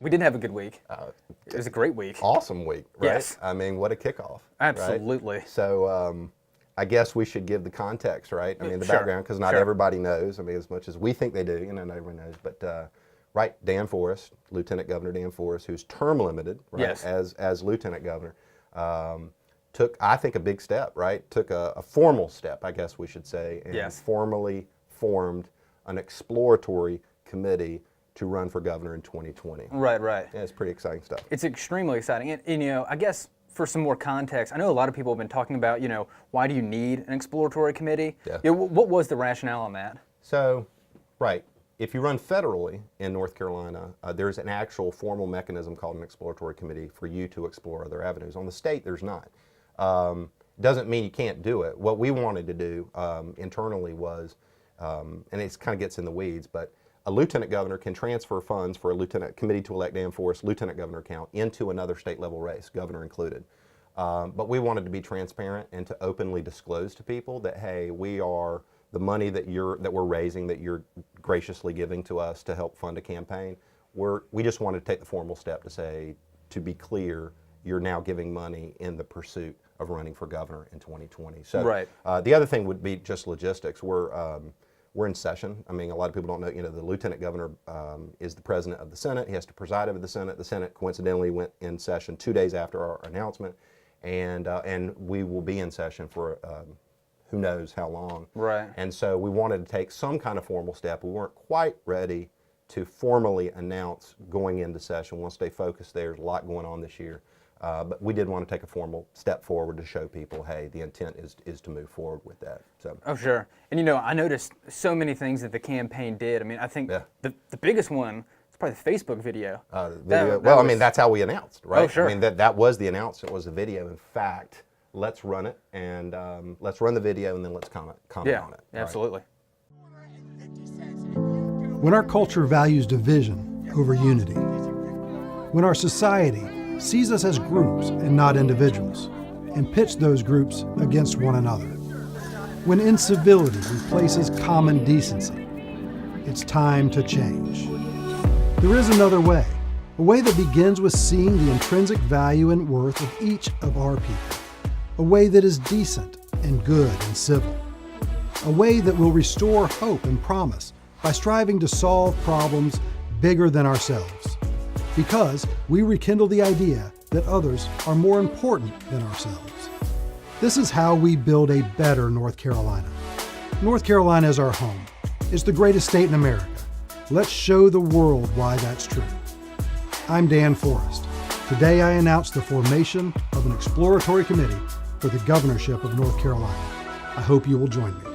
We did have a good week. It was a great week. Awesome week, right? Yes. I mean, what a kickoff. Absolutely. Right? So I guess we should give the context, right? I mean, the Sure, background, because not everybody knows. I mean, as much as we think they do, you know, not everyone knows. But right, Dan Forest, Lieutenant Governor Dan Forest, who's term limited, right, Yes. as Lieutenant Governor, took, I think, a big step, right? Took a formal step, I guess we should say, and formally formed an exploratory committee to run for governor in 2020. Right, right. Yeah, it's pretty exciting stuff. It's extremely exciting. And, you know, I guess for some more context, I know a lot of people have been talking about, you know, why do you need an exploratory committee? Yeah. You know, what was the rationale on that? So, right, if you run federally in North Carolina, there's an actual formal mechanism called an exploratory committee for you to explore other avenues. On the state, there's not. Doesn't mean you can't do it. What we wanted to do internally was, and it kind of gets in the weeds, but a lieutenant governor can transfer funds for a lieutenant committee to elect Dan Forest lieutenant governor account into another state level race, governor included. But we wanted to be transparent and to openly disclose to people that, hey, we are the money that we're raising, that you're graciously giving to us to help fund a campaign. We just wanted to take the formal step to say, to be clear, you're now giving money in the pursuit of running for governor in 2020. So right. The other thing would be just logistics. We're in session. I mean, a lot of people don't know, you know, the lieutenant governor is the president of the Senate. He has to preside over the Senate. The Senate coincidentally went in session 2 days after our announcement, and we will be in session for who knows how long. Right. And so we wanted to take some kind of formal step. We weren't quite ready to formally announce going into session. We want to stay focused there. There's a lot going on this year. But we did want to take a formal step forward to show people, hey, the intent is to move forward with that. So. Oh, sure. And, you know, I noticed so many things that the campaign did. I mean, I think the biggest one is probably the Facebook video. I mean, that's how we announced, right? Oh, sure. I mean, that was the announcement, was the video. In fact, let's run it, and let's run the video, and then let's comment on it. Right? Absolutely. When our culture values division over unity, when our society sees us as groups and not individuals, and pits those groups against one another, when incivility replaces common decency, it's time to change. There is another way, a way that begins with seeing the intrinsic value and worth of each of our people, a way that is decent and good and civil, a way that will restore hope and promise by striving to solve problems bigger than ourselves, because we rekindle the idea that others are more important than ourselves. This is how we build a better North Carolina. North Carolina is our home. It's the greatest state in America. Let's show the world why that's true. I'm Dan Forest. Today I announced the formation of an exploratory committee for the governorship of North Carolina. I hope you will join me.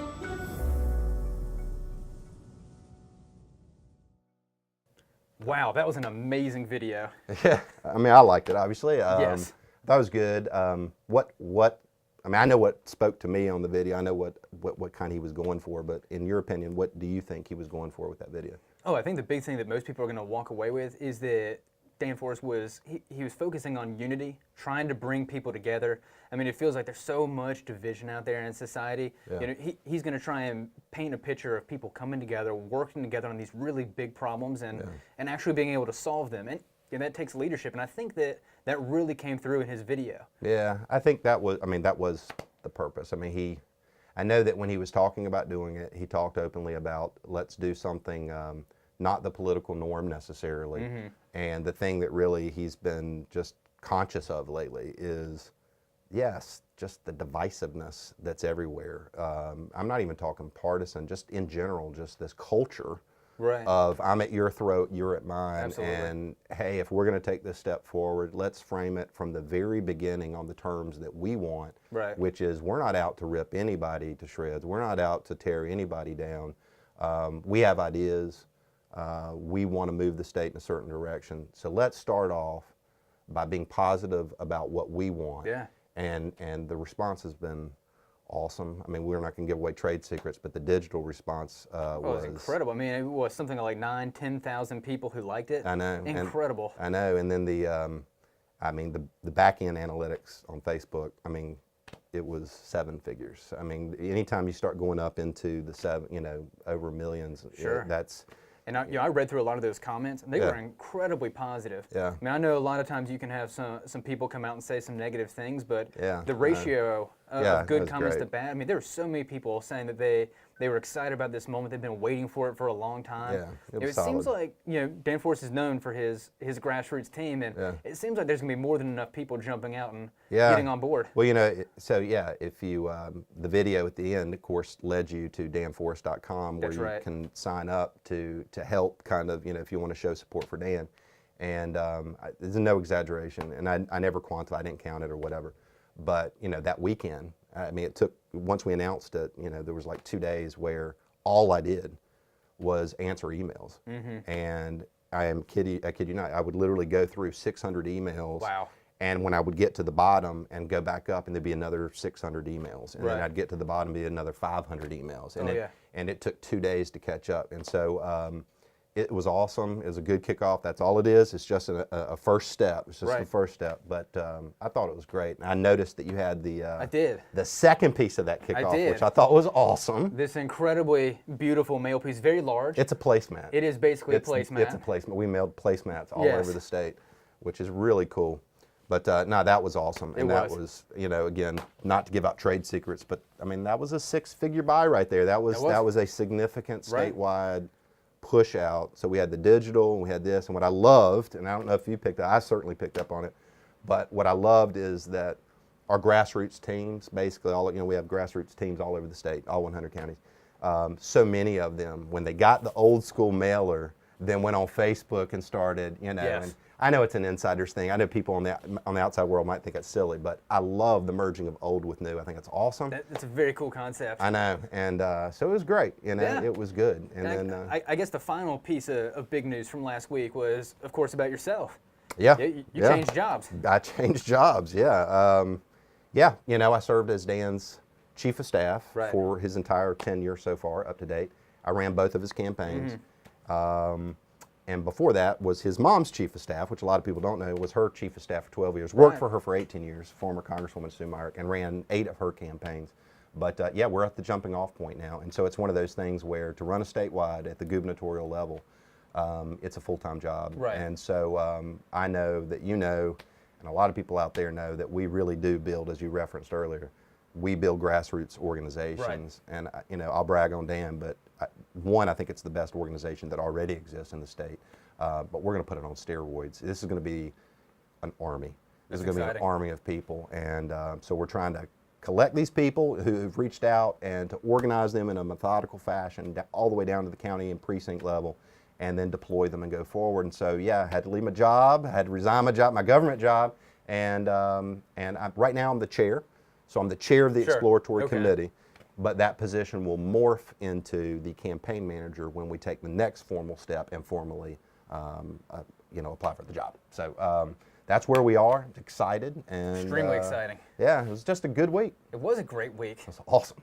Wow, that was an amazing video. Yeah, I mean, I liked it, obviously. Yes. That was good. I mean, I know what spoke to me on the video. I know what kind he was going for, but in your opinion, what do you think he was going for with that video? Oh, I think the big thing that most people are going to walk away with is that Dan Forest was, he was focusing on unity, trying to bring people together. I mean, it feels like there's so much division out there in society. Yeah. You know, he's going to try and paint a picture of people coming together, working together on these really big problems, and actually being able to solve them. And that takes leadership. And I think that really came through in his video. Yeah, I think that was the purpose. I mean, I know that when he was talking about doing it, he talked openly about, let's do something not the political norm necessarily. Mm-hmm. And the thing that really he's been just conscious of lately is, yes, just the divisiveness that's everywhere. I'm not even talking partisan, just in general, just this culture of I'm at your throat, you're at mine. Absolutely. And hey, if we're going to take this step forward, let's frame it from the very beginning on the terms that we want, which is we're not out to rip anybody to shreds. We're not out to tear anybody down. We have ideas. We want to move the state in a certain direction. So let's start off by being positive about what we want. Yeah. And the response has been awesome. I mean, we're not going to give away trade secrets, but the digital response was incredible. I mean, it was something like 9,000, 10,000 people who liked it. I know. Incredible. I know. And then the back end analytics on Facebook, I mean, it was 7 figures. I mean, anytime you start going up into the over millions, And I read through a lot of those comments, and they Yeah. were incredibly positive. Yeah. I mean, I know a lot of times you can have some people come out and say some negative things, but Yeah, the ratio yeah, of good that's comments to great. bad, I mean, there were so many people saying that they were excited about this moment. They've been waiting for it for a long time. Yeah, it was seems solid. like, Danforth is known for his grassroots team, and Yeah. it seems like there's going to be more than enough people jumping out and Yeah. getting on board. Well, if you, the video at the end, of course, led you to danforest.com where That's you right. can sign up to help kind of, if you want to show support for Dan. And there's no exaggeration, and I never quantified, I didn't count it or whatever. But, that weekend, I mean, it took, once we announced it, there was like 2 days where all I did was answer emails. And I kid you not, I would literally go through 600 emails. Wow. And when I would get to the bottom and go back up, and there'd be another 600 emails, and then Right. I'd get to the bottom, and be another 500 emails, and Oh, yeah. and it took 2 days to catch up. And so it was awesome. It was a good kickoff. That's all it is. It's just a first step. It's just the Right. first step. But I thought it was great. And I noticed that you had I did. the second piece of that kickoff, did. which I thought was awesome. This incredibly beautiful mail piece, very large. It's a placemat. It is basically a placemat. It's a placemat. We mailed placemats all Yes. over the state, which is really cool. But no, that was awesome. And that was, again, not to give out trade secrets, but I mean, that was a 6-figure buy right there. That was a significant Right. statewide push out. So we had the digital, and we had this, and what I loved, and I don't know if you picked up, I certainly picked up on it, but what I loved is that our grassroots teams, basically all, we have grassroots teams all over the state, all 100 counties. So many of them, when they got the old school mailer, then went on Facebook and started, Yes. and I know it's an insider's thing. I know people on the outside world might think it's silly, but I love the merging of old with new. I think it's awesome. It's a very cool concept. I know, and so it was great. Yeah. It was good. And And then I guess the final piece of big news from last week was, of course, about yourself. yeah, You yeah. changed jobs. I changed jobs. Yeah, I served as Dan's chief of staff Right. for his entire tenure so far, up to date. I ran both of his campaigns. And before that was his mom's chief of staff, which a lot of people don't know, was her chief of staff for 12 years. Worked Right. for her for 18 years, former Congresswoman Sue Myrick, and ran 8 of her campaigns. But we're at the jumping off point now. And so it's one of those things where to run a statewide at the gubernatorial level, it's a full-time job. Right. And so I know that and a lot of people out there know that we really do build, as you referenced earlier, we build grassroots organizations. And, I'll brag on Dan, but I think it's the best organization that already exists in the state. But we're going to put it on steroids. This is going to be an army. This is going to be an exciting. army of people. And so we're trying to collect these people who've reached out and to organize them in a methodical fashion all the way down to the county and precinct level, and then deploy them and go forward. And so, I had to leave my job, I had to resign my government job, and right now I'm the chair. So I'm the chair of the Sure. Exploratory Okay. Committee, but that position will morph into the campaign manager when we take the next formal step and formally, apply for the job. So that's where we are. Excited and Extremely exciting. Yeah, it was just a good week. It was a great week. It was awesome.